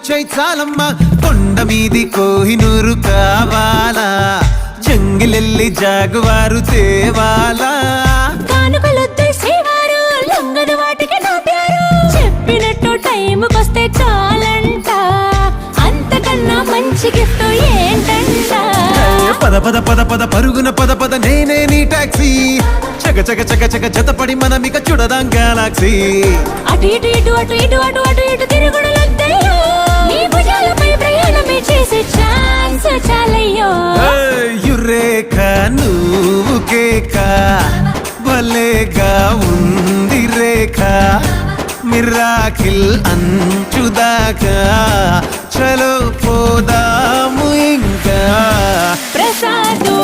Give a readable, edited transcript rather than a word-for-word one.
చాలమ్మా కొండ మీది కోహినూరు కావాలా జంగిలెల్లి జాగువారు తేవాలా కానుకలొద్దు సేవారు లొంగదు వాటికి నా ప్యారు చెప్పినట్టు టైంకొస్తే చాలంట అంతకన్నా మంచి గిఫ్ట్ ఏంటంట పద పద పద పద పరుగున పద పద నేనే నీ టాక్సీ చక చక చక చక జతపడి మనమిక చూడదాం గెలాక్సీ అటు ఇటు ఇటు అటు ఇటు అటు అటు ఇటు తిరుగుడులొద్దయ్యో నీ భుజాలపై ప్రయాణమే చేసే ఛాన్స్ చాలయ్యో యురేఖ నువ్వు కేక భలేగా ఉంది రేఖ మిరాకిల్ అంచుదాకా చలో పోదాము ఇంకా ప్రసాదు